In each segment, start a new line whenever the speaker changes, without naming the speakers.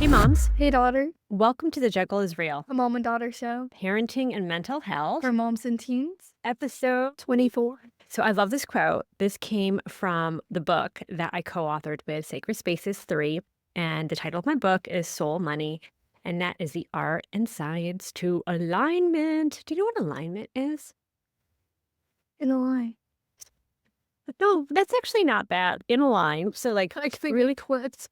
Hey moms,
Hey, daughter.
welcome to the Juggle is Real,
A mom and daughter show
Parenting and Mental Health,
for moms and teens.
episode
24.
So I love this quote. This came from the book that I co-authored with Sacred Spaces 3, and the title of my book is Soul Money, and that is the art and science to alignment. Do you know what alignment is?
In a line.
No, that's actually not bad. In a line. So like
I think
really
clips.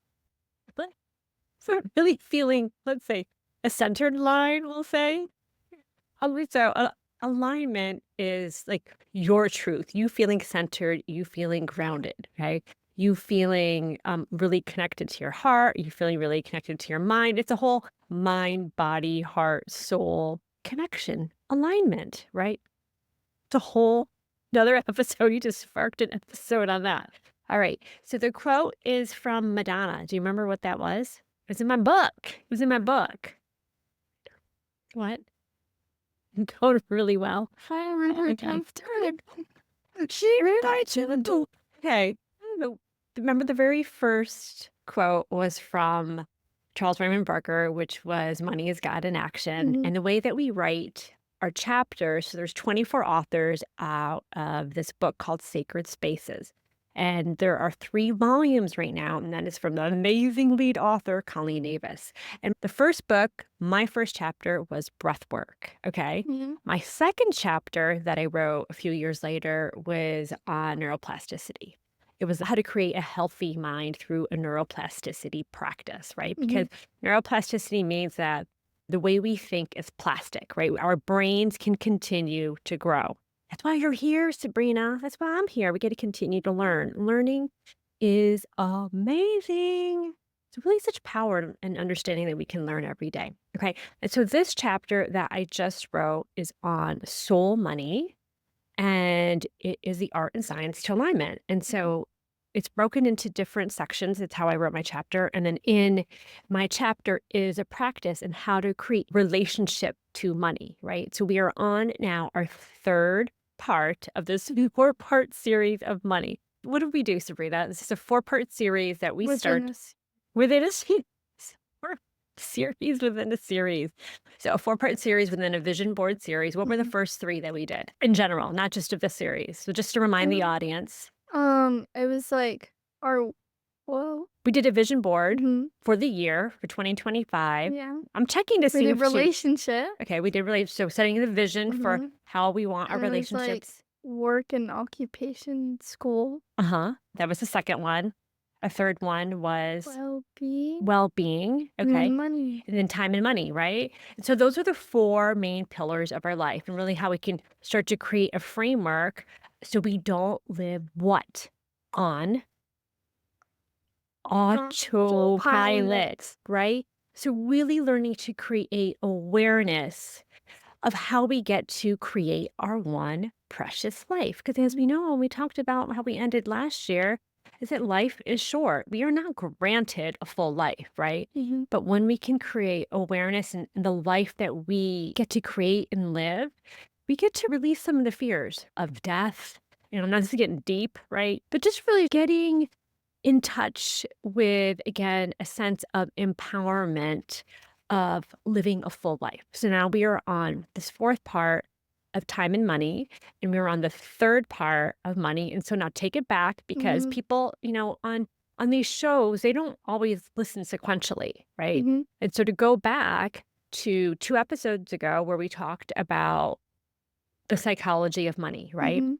so really feeling, let's say, a centered line, we'll say. Alignment is like your truth, you feeling centered, you feeling grounded, right? You feeling really connected to your heart, you feeling really connected to your mind. It's a whole mind, body, heart, soul connection, alignment, right? It's a whole another episode. You just sparked an episode on that. All right. So the quote is from Madonna. Do you remember what that was? It's in my book. It was in my book. What? Going really well.
I remember after it.
Okay. I don't know. Remember the very first quote was from Charles Raymond Barker, which was Money is God in Action.
Mhm.
And the way that we write our chapters, so there's 24 authors out of this book called Sacred Spaces. And there are 3 volumes right now, and that is from the amazing lead author, Colleen Davis. And the first book, my first chapter was breath work. Okay.
Mhm.
My second chapter that I wrote a few years later was on neuroplasticity. It was how to create a healthy mind through a neuroplasticity practice, right? Because
Mhm.
neuroplasticity means that the way we think is plastic, right? Our brains can continue to grow. That's why you're here, Sabrina. That's why I'm here. We get to continue to learn. Learning is amazing. It's really such power and understanding that we can learn every day. Okay. And so this chapter that I just wrote is on soul money, and it is the art and science to alignment. And so it's broken into different sections. It's how I wrote my chapter. And then in my chapter is a practice in how to create relationship to money, right? So we are on now our third part of this 4-part series of money. What did we do, Sabrina? This is a 4-part series that we
Within
start
us.
within a or series within a series. So a 4-part series within a vision board series. What were the
Mhm.
first 3 that we did in general, not just of the series? So just to remind the
Um,
audience,
it was like our whoa.
we did a vision board
Mhm.
for the year for 2025.
Yeah.
I'm checking to
We
see
did
if she
relationship.
okay, we did really so setting the vision for
Mhm.
how we want our
And it was like
relationships.
work and occupation, school,
Uh-huh. That was the second one. A third one was
well-being,
well-being.
and
Okay.
then money.
And then time and money, right? And so those are the 4 main pillars of our life and really how we can start to create a framework so we don't live what? On
Autopilot.
autopilot, right? So really learning to create awareness of how we get to create our one precious life. Because as we know, we talked about how we ended last year, is that life is short. We are not granted a full life, right?
Mhm.
But when we can create awareness in the life that we get to create and live, we get to release some of the fears of death. Not just getting deep, right? But just really getting in touch with, again, a sense of empowerment of living a full life. So now we are on this 4th part of time and money, and we're on the 3rd part of money. And so now take it back because
Mhm.
people, on these shows, they don't always listen sequentially, right?
Mhm.
And so to go back to 2 episodes ago where we talked about the psychology of money, right?
Mhm.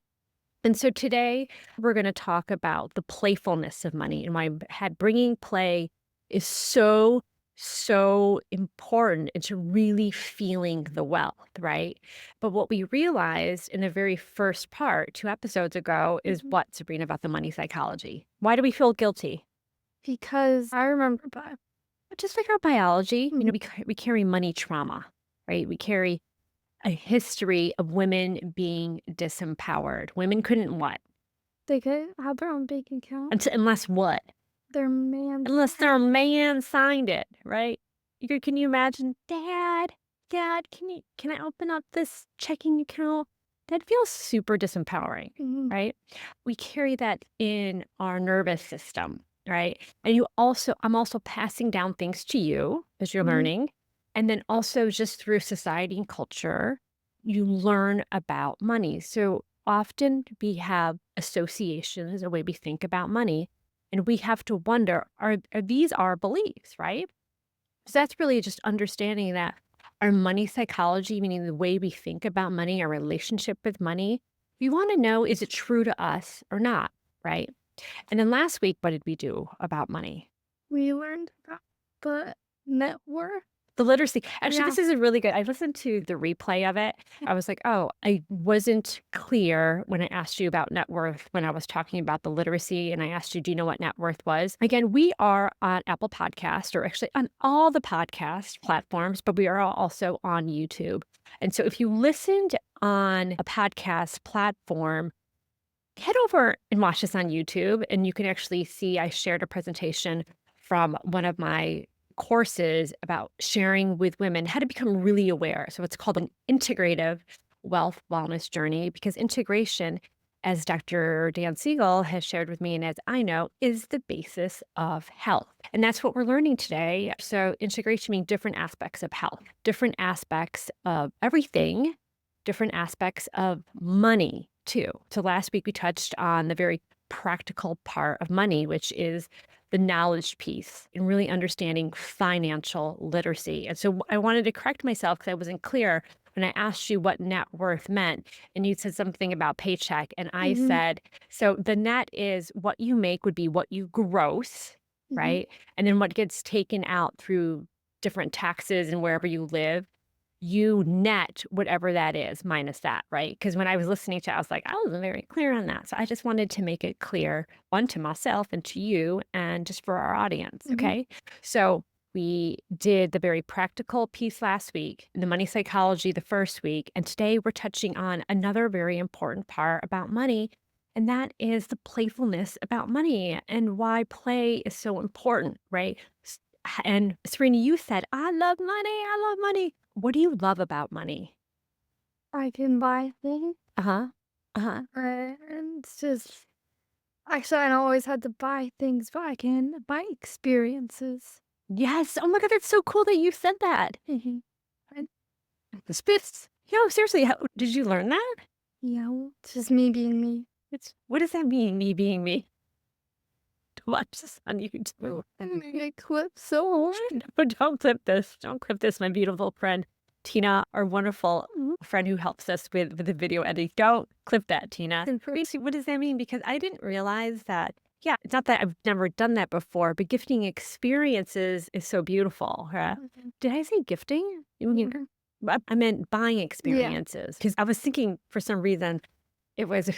And so today we're going to talk about the playfulness of money and why had bringing play is so, so important into really feeling the wealth, right? But what we realized in the very first part, 2 episodes ago, is
Mhm.
what, Sabrina, about the money psychology? Why do we feel guilty?
Because I remember back.
Just like our biology,
Mhm.
we carry money trauma, right? We carry a history of women being disempowered. Women couldn't what?
They could have their own bank account.
Unless what?
Their man
Unless their man signed it, right? Can you imagine, Dad, can I open up this checking account? That feels super disempowering,
Mhm.
right? We carry that in our nervous system. right? And I'm also passing down things to you as you're
Mhm.
learning. And then also just through society and culture, you learn about money. So often we have associations, a way we think about money, and we have to wonder, are these our beliefs, right? So that's really just understanding that our money psychology, meaning the way we think about money, our relationship with money, we want to know, is it true to us or not, right? And then last week, what did we do about money?
We learned about the network.
The literacy. Actually,
Yeah.
this is a really good I listened to the replay of it. I was like, "Oh, I wasn't clear when I asked you about net worth when I was talking about the literacy, and I asked you, 'Do you know what net worth was?'" Again, we are on Apple Podcast, or actually on all the podcast platforms, but we are also on YouTube. And so if you listened on a podcast platform, head over and watch this on YouTube, and you can actually see I shared a presentation from one of my courses about sharing with women how to become really aware. So it's called an integrative wealth wellness journey, because integration, as Dr. Dan Siegel has shared with me, and as I know, is the basis of health. And that's what we're learning today. So integration means different aspects of health, different aspects of everything, different aspects of money too. So last week we touched on the very practical part of money, which is the knowledge piece and really understanding financial literacy. And so I wanted to correct myself because I wasn't clear when I asked you what net worth meant. And you said something about paycheck. And I
Mhm.
said, so the net is what you make would be what you gross,
Mhm.
right? And then what gets taken out through different taxes and wherever you live, you net whatever that is minus that, right? Because when I was listening to it, I was like, I wasn't very clear on that. So I just wanted to make it clear, one, to myself and to you, and just for our audience.
Mhm.
Okay. So we did the very practical piece last week, the money psychology the first week. And today we're touching on another very important part about money. And that is the playfulness about money and why play is so important, right? And Serena, you said, I love money. I love money. What do you love about money?
I can buy things,
Uh-huh. Uh-huh.
and it's just actually, I don't always have to buy things, but I can buy experiences.
Yes. Oh my God, that's so cool that you said that.
Mhm. And
The spits. Yo, seriously, how did you learn that?
yeah, well, it's just me being me.
It's what does that mean, me being me? To watch this on YouTube.
I'm gonna get clipped so hard.
No, don't clip this. Don't clip this, my beautiful friend. Tina, our wonderful friend who helps us with the video editing. Don't clip that, Tina.
And for
Wait, what does that mean? Because I didn't realize that. Yeah, it's not that I've never done that before, but gifting experiences is so beautiful. Huh?
Mhm.
Did I say gifting? You mean,
Mhm.
I meant buying
Yeah.
experiences. Because I was thinking for some reason it was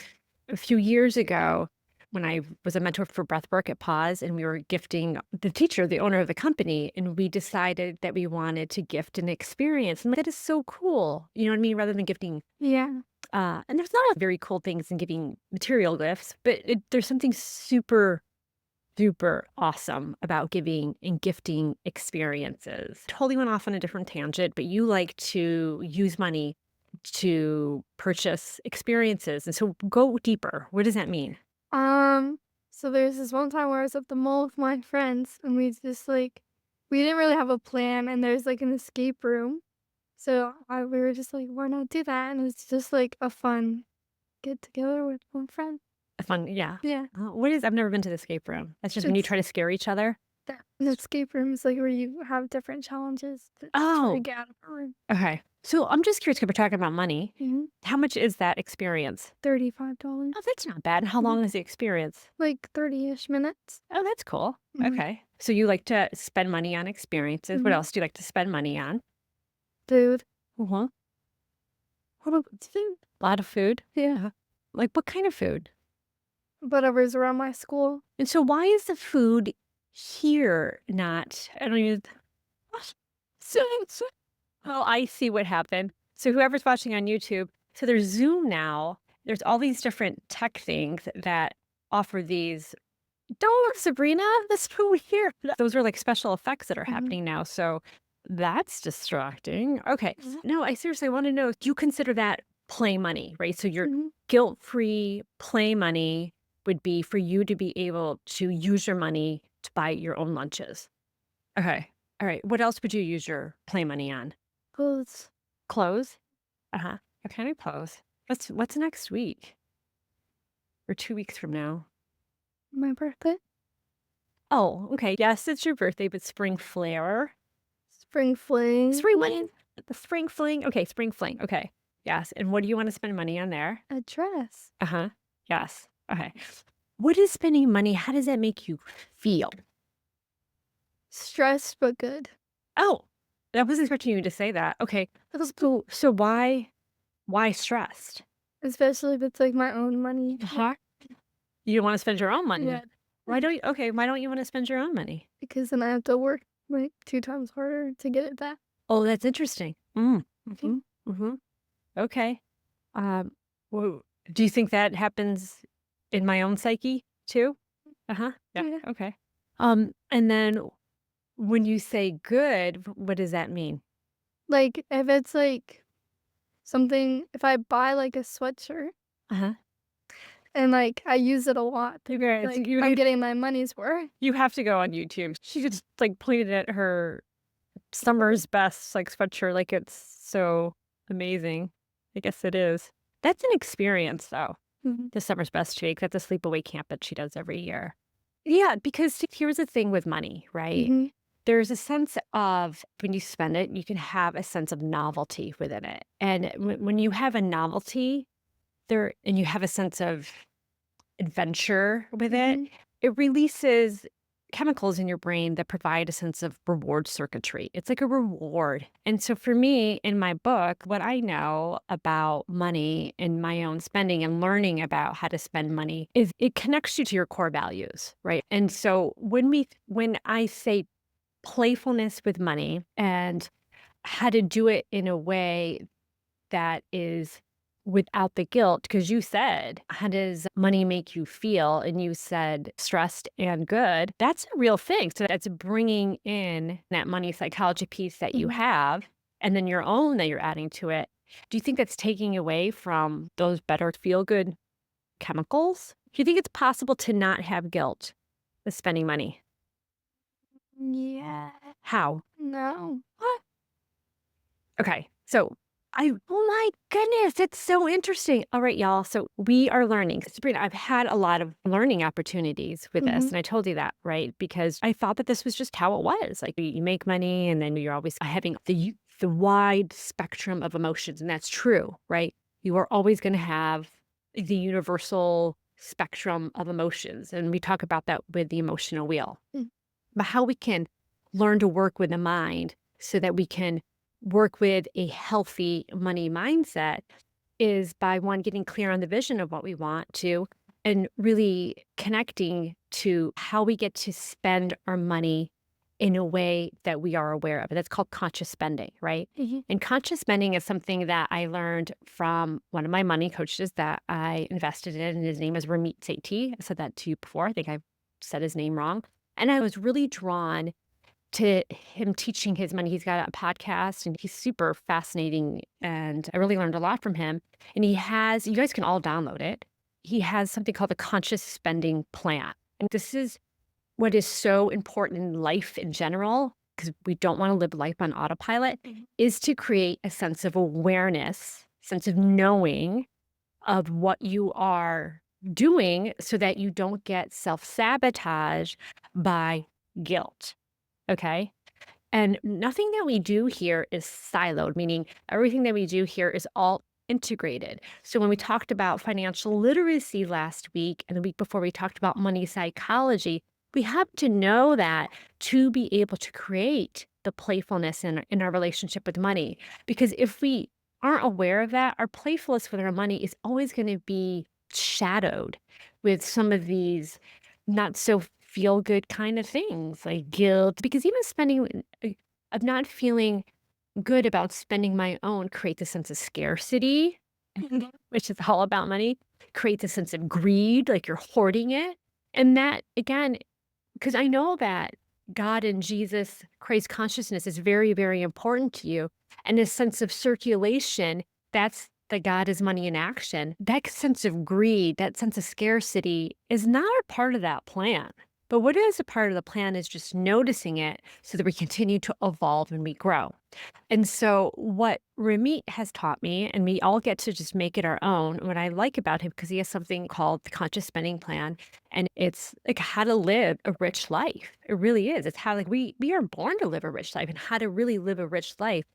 a few years ago when I was a mentor for breathwork at Pause, and we were gifting the teacher, the owner of the company, and we decided that we wanted to gift an experience. And that is so cool. You know what I mean? Rather than gifting,
Yeah.
and there's not very cool things in giving material gifts, but there's something super, super awesome about giving and gifting experiences. Totally went off on a different tangent, but you like to use money to purchase experiences. And so go deeper. What does that mean?
Um, so there's this one time where I was at the mall with my friends and we didn't really have a plan and there's like an escape room. So we were just like, why not do that? And it's just like a fun get together with one friend.
A fun, yeah.
Yeah.
What is? I've never been to the escape room. That's just when you
It's
try to scare each other.
the escape room is like where you have different challenges to try to
Oh,
get out of a room.
okay. So I'm just curious because we're talking about money.
Mhm.
How much is that experience?
$35.
Oh, that's not bad. How
Mhm.
long is the experience?
Like 30-ish minutes.
Oh, that's cool.
Mhm.
Okay. So you like to spend money on experiences. What
Mhm.
else do you like to spend money on?
Food.
Uh-huh. What about food? A lot of food?
Yeah.
Like what kind of food?
Whatever's around my school.
And so why is the food here not I don't even so oh, I see what happened. So whoever's watching on YouTube, so there's Zoom now. There's all these different tech things that offer these. Don't, Sabrina, that's so weird. Those are like special effects that are
Mhm.
happening now. So that's distracting. Okay.
Mhm.
No, I seriously want to know, do you consider that play money, right? So you're
Mhm.
guilt-free play money. would be for you to be able to use your money to buy your own lunches. Okay. All right. What else would you use your play money on?
Clothes.
Clothes? Uh-huh. What kind of clothes? What's next week or 2 weeks from now?
My birthday.
Oh, okay. Yes, it's your birthday, but spring flair.
Spring fling.
Spring what? The spring fling. Okay, spring fling. Okay. Yes. And what do you want to spend money on there?
A dress.
Uh-huh. Yes. Okay. What is spending money? How does that make you feel?
Stressed but good.
Oh, I wasn't expecting you to say that. Okay. So why stressed?
Especially if it's like my own money.
Uh-huh. You don't want to spend your own money.
Yeah.
Why don't you want to spend your own money?
Because then I have to work like 2 times harder to get it back.
Oh, that's interesting. Mm.
Mhm.
Mhm. Mhm. Okay. Um, well, do you think that happens in my own psyche too? Uh-huh. Yeah.
Yeah.
Okay. And then when you say good, what does that mean?
Like, if it's like something if I buy like a sweatshirt
Uh-huh.
and like I use it a lot,
You guys,
like I'm getting my money's worth.
you have to go on YouTube. She just like pointed at her summer's best like sweatshirt like it's so amazing. I guess it is. That's an experience though.
Mhm.
The summer's best shake. That's a sleepaway camp that she does every year. Yeah, because here's the thing with money, right?
Mhm.
There's a sense of when you spend it, you can have a sense of novelty within it. And when you have a novelty there and you have a sense of adventure with it,
Mhm.
it releases chemicals in your brain that provide a sense of reward circuitry. It's like a reward. And so for me, in my book, what I know about money and my own spending and learning about how to spend money is it connects you to your core values, right? And so when I say playfulness with money and how to do it in a way that is without the guilt, because you said, how does money make you feel? And you said stressed and good. That's a real thing. So that's bringing in that money psychology piece that you
Mhm.
have and then your own that you're adding to it. Do you think that's taking away from those better feel good chemicals? Do you think it's possible to not have guilt with spending money?
Yeah.
How?
No.
What? Okay. So oh my goodness, it's so interesting. All right, y'all. So we are learning. Sabrina, I've had a lot of learning opportunities with this.
Mhm.
And I told you that, right? Because I thought that this was just how it was. Like you make money and then you're always having the wide spectrum of emotions. And that's true, right? You are always going to have the universal spectrum of emotions. And we talk about that with the emotional wheel.
Mm.
But how we can learn to work with the mind so that we can work with a healthy money mindset is by one, getting clear on the vision of what we want to, and really connecting to how we get to spend our money in a way that we are aware of. And that's called conscious spending, right?
Mhm.
And conscious spending is something that I learned from one of my money coaches that I invested in, and his name is Ramit Sethi. I said that to you before. I think I said his name wrong. And I was really drawn to him teaching his money. He's got a podcast and he's super fascinating. And I really learned a lot from him. And he has, you guys can all download it. He has something called the conscious spending plan. And this is what is so important in life in general, because we don't want to live life on autopilot,
Mhm.
is to create a sense of awareness, sense of knowing of what you are doing so that you don't get self sabotage by guilt. Okay. And nothing that we do here is siloed, meaning everything that we do here is all integrated. So when we talked about financial literacy last week and the week before we talked about money psychology, we have to know that to be able to create the playfulness in our relationship with money. Because if we aren't aware of that, our playfulness with our money is always going to be shadowed with some of these not so feel good kind of things like guilt, because even spending of not feeling good about spending my own creates a sense of scarcity, which is all about money, creates a sense of greed, like you're hoarding it. And that again, because I know that God and Jesus, Christ consciousness is very, very important to you. And a sense of circulation, that God is money in action, that sense of greed, that sense of scarcity is not a part of that plan. But what is a part of the plan is just noticing it so that we continue to evolve and we grow. And so, what Ramit has taught me, and we all get to just make it our own. What I like about him, because he has something called the conscious spending plan, and it's like how to live a rich life. It really is. It's how like we are born to live a rich life, and how to really live a rich life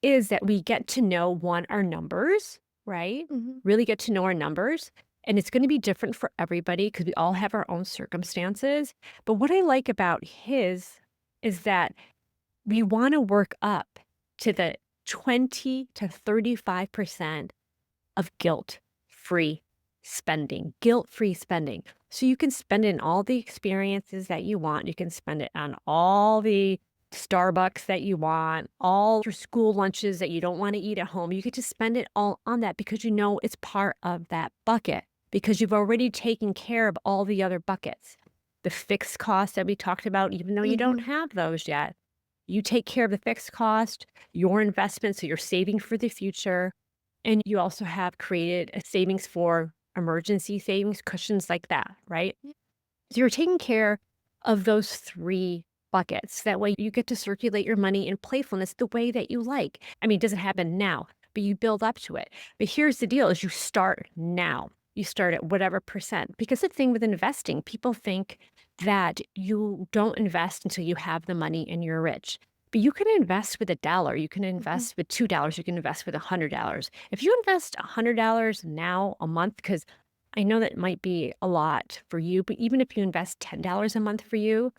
is that we get to know one our numbers, right?
Mhm.
Really get to know our numbers. And it's going to be different for everybody because we all have our own circumstances. But what I like about his is that we wanna work up to the 20 to 35% of guilt-free spending, guilt-free spending. So you can spend it in all the experiences that you want. You can spend it on all the Starbucks that you want, all your school lunches that you don't wanna eat at home. You get to spend it all on that because you know it's part of that bucket, because you've already taken care of all the other buckets. The fixed costs that we talked about, even though you don't
Mhm.
have those yet, you take care of the fixed cost, your investment, so you're saving for the future, and you also have created a savings for emergency savings, cushions like that, right?
Yeah.
So you're taking care of those 3 buckets. That way you get to circulate your money in playfulness the way that you like. I mean, it doesn't happen now, but you build up to it. But here's the deal is you start now. You start at whatever percent. Because the thing with investing, people think that you don't invest until you have the money and you're rich. But you can invest with $1, you can
Mhm.
invest with $2, you can invest with $100. If you invest $100 now a month, because I know that might be a lot for you, but even if you invest $10 a month for you,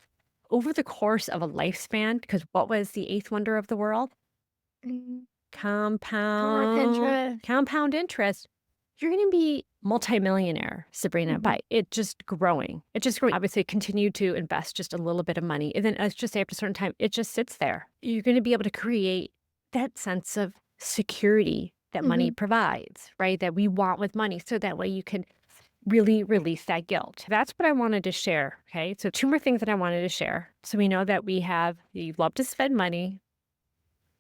over the course of a lifespan, because what was the eighth wonder of the world?
Mhm. Compound
Compound
interest.
compound interest. You're gonna be multimillionaire, Sabrina,
Mhm.
by it just growing. It just growing. Obviously, continue to invest just a little bit of money, and then let's just say after a certain time, it just sits there. You're gonna be able to create that sense of security that money
Mhm.
provides, right? That we want with money, so that way you can really release that guilt. That's what I wanted to share. Okay. So, two more things that I wanted to share. So, we know that you love to spend money,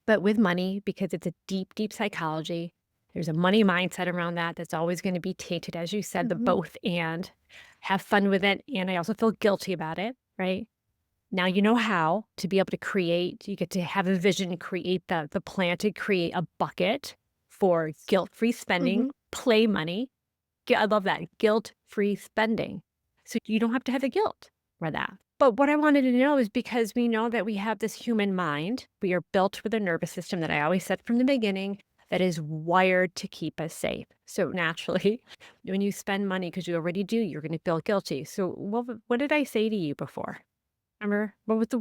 but with money, because it's a deep, deep psychology, there's a money mindset around that that's always going to be tainted. As you said, the
Mhm.
both and have fun with it. And I also feel guilty about it. Right. Now you know how to be able to create, you get to have a vision, create the plan to create a bucket for guilt-free spending,
Mhm.
play money. I love that, guilt-free spending. So you don't have to have the guilt for that. But what I wanted to know is because we know that we have this human mind, we are built with a nervous system that I always said from the beginning that is wired to keep us safe. So naturally, when you spend money, because you already do, you're going to feel guilty. So what did I say to you before? Remember? What's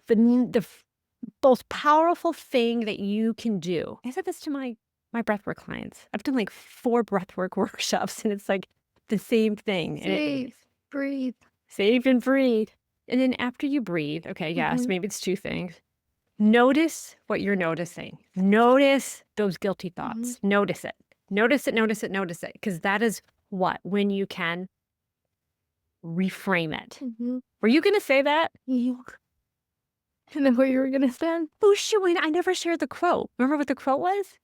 the most powerful thing that you can do? I said this to my breathwork clients. I've done like 4 breathwork workshops, and it's like the same thing, and it
Save. Breathe.
save and breathe. And then after you breathe, okay, yes,
Mhm.
maybe it's 2 things. Notice what you're noticing. Notice those guilty
Mhm.
thoughts. Notice it. Notice it, notice it, notice it, because that is what? When you can reframe it.
Mhm.
Were you gonna say that?
You know what you were gonna say?
Oh, shoot, wait, I never shared the quote. Remember what the quote was?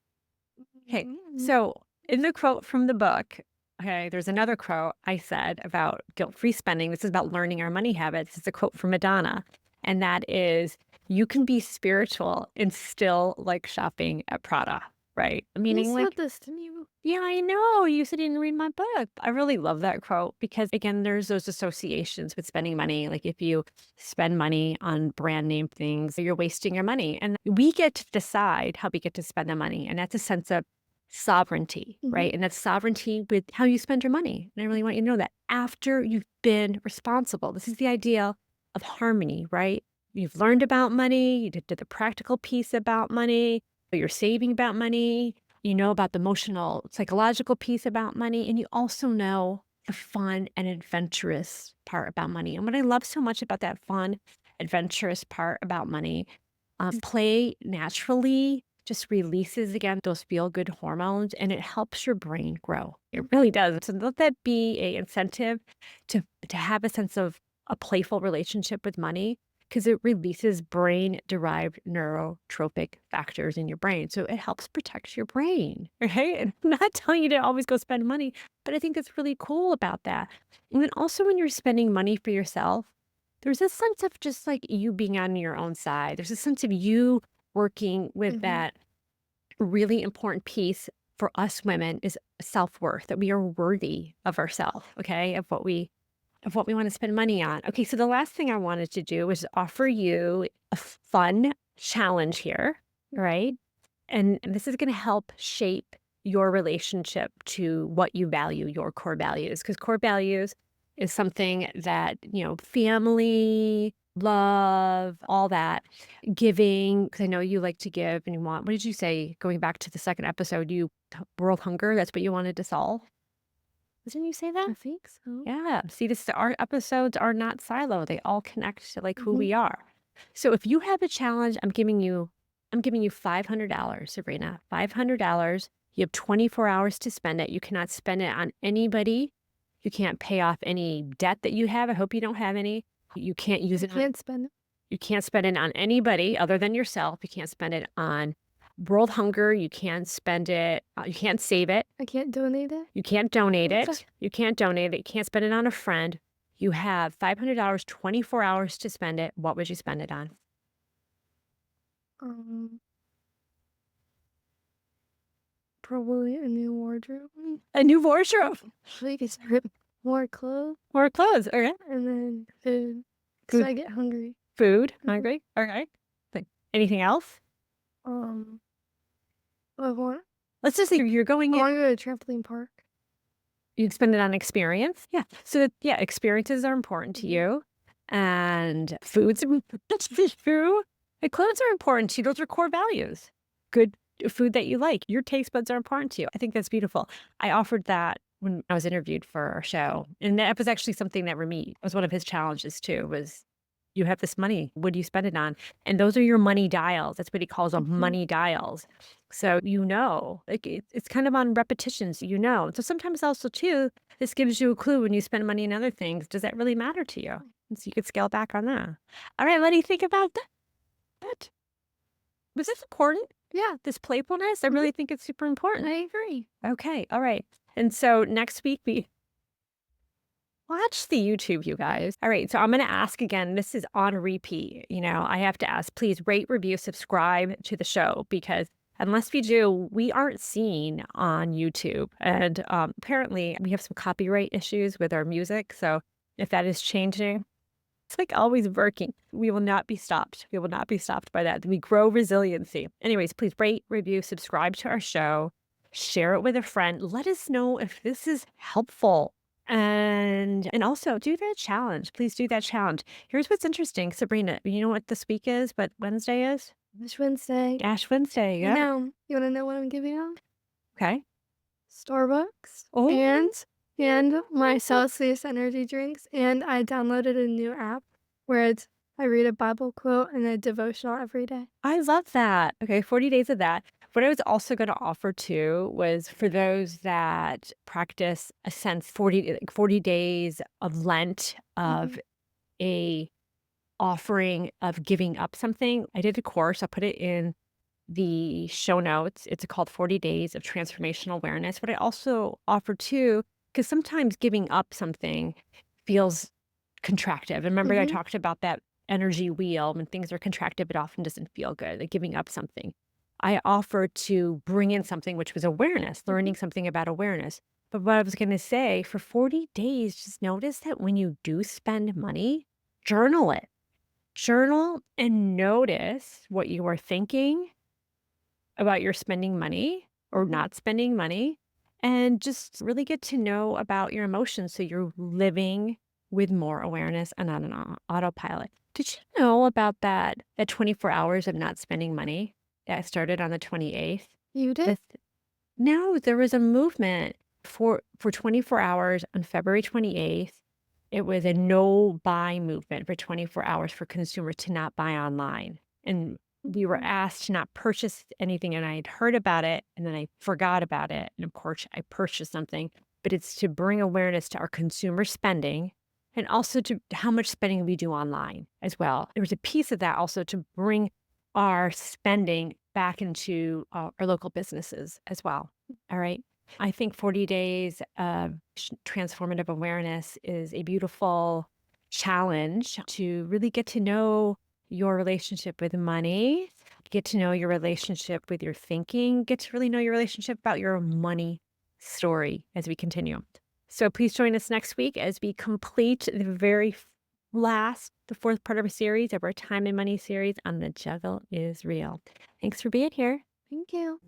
Okay,
Mhm.
so in the quote from the book, okay, there's another quote I said about guilt-free spending. This is about learning our money habits. It's a quote from Madonna, and that is, "You can be spiritual and still like shopping at Prada," right?
You
Meaning
said
like,
this to me.
yeah, I know. You said you didn't read my book. I really love that quote because, again, there's those associations with spending money. Like if you spend money on brand name things, you're wasting your money. And we get to decide how we get to spend the money. And that's a sense of sovereignty,
Mhm.
right? And that's sovereignty with how you spend your money. And I really want you to know that after you've been responsible, this is the idea of harmony, right? You've learned about money, you did the practical piece about money, you're saving about money, you know about the emotional, psychological piece about money, and you also know the fun and adventurous part about money. And what I love so much about that fun, adventurous part about money, play naturally just releases again those feel good hormones and it helps your brain grow. It really does. So let that be a incentive to have a sense of a playful relationship with money because it releases brain-derived neurotropic factors in your brain. So it helps protect your brain, right? And I'm not telling you to always go spend money, but I think that's really cool about that. And then also when you're spending money for yourself, there's a sense of just like you being on your own side. There's a sense of you working with
Mhm.
that really important piece for us women is self-worth, that we are worthy of ourselves, okay? Of what we want to spend money on. Okay, so the last thing I wanted to do was offer you a fun challenge here, right? And this is going to help shape your relationship to what you value, your core values, because core values is something that, family, love, all that, giving, because I know you like to give and you want, what did you say? Going back to the second episode, world hunger, that's what you wanted to solve. Didn't you say that?
I think so.
Yeah. See, our episodes are not silo. They all connect to like who
Mhm.
we are. So if you have a challenge, I'm giving you $500, Sabrina. $500. You have 24 hours to spend it. You cannot spend it on anybody. You can't pay off any debt that you have. I hope you don't have any. You can't use
I
it on
can't spend it.
you can't spend it on anybody other than yourself. You can't spend it on world hunger. You can't spend it. You can't save it.
I can't donate it.
You can't donate
What's that?
it. You can't donate it. You can't spend it on a friend. You have $500, 24 hours to spend it. What would you spend it on?
Um, Probably a new wardrobe.
A new wardrobe
Like it's more clothes
or clothes. Okay.
and then food. Cause
Food.
I get hungry.
Food.
Mhm.
Hungry. Okay. Like anything else?
Um, I want
Let's just say you're going
I
in.
want to go to a trampoline park.
You spend it on experience. Yeah. So yeah, experiences are important to
Mhm.
you. And foods that's food. And clothes are important to you. Those are core values. Good food that you like. Your taste buds are important to you. I think that's beautiful. I offered that when I was interviewed for our show. And that was actually something that Ramit was one of his challenges too, was you have this money. What do you spend it on? And those are your money dials. That's what he calls them,
Mhm.
money dials. So like it's kind of on repetitions, So sometimes also too, this gives you a clue when you spend money on other things. Does that really matter to you? And so you could scale back on that. All right, what do you think about that? Was this important?
Yeah.
This playfulness? I
Mhm.
really think it's super important.
I agree.
Okay, all right. And so next week we watch the YouTube, you guys. All right, so I'm gonna ask again. This is on repeat. I have to ask, please rate, review, subscribe to the show because unless we do, we aren't seen on YouTube. And apparently, we have some copyright issues with our music. So if that is changing, it's like always working. We will not be stopped. We will not be stopped by that. We grow resiliency. Anyways, please rate, review, subscribe to our show, share it with a friend. Let us know if this is helpful. And also do that challenge. Please do that challenge. Here's what's interesting, Sabrina. You know what this week is, what Wednesday is?
This Wednesday.
Ash Wednesday.
I
Yeah.
know. You want to know what I'm giving out?
Okay.
Starbucks
Oh,
and my Celsius energy drinks. And I downloaded a new app where I read a Bible quote and a devotional every day.
I love that. Okay, 40 days of that. What I was also going to offer too was for those that practice a sense 40 days of Lent
Mhm.
of a offering of giving up something. I did a course. I'll put it in the show notes. It's called 40 Days of Transformational Awareness. But I also offer too, because sometimes giving up something feels contractive. And remember, I
Mhm.
talked about that energy wheel. When things are contractive, it often doesn't feel good, like giving up something. I offer to bring in something which was awareness,
Mhm.
learning something about awareness. But what I was going to say for 40 days, just notice that when you do spend money, journal it. Journal and notice what you are thinking about your spending money or
Mhm.
not spending money and just really get to know about your emotions so you're living with more awareness and on an autopilot. Did you know about that 24 hours of not spending money that started on the 28th?
You did?
This No, there was a movement for 24 hours on February 28th. It was a no buy movement for 24 hours for consumers to not buy online. And we were
Mhm.
asked to not purchase anything. And I had heard about it and then I forgot about it. And of course, I purchased something, but it's to bring awareness to our consumer spending And also to how much spending we do online as well. There was a piece of that also to bring our spending back into our local businesses as well. All right. I think 40 days of transformative awareness is a beautiful challenge to really get to know your relationship with money, get to know your relationship with your thinking, get to really know your relationship about your money story as we continue. So please join us next week as we complete the the fourth part of our series of our Time and Money series on the Juggle is Real. Thanks for being here.
Thank you.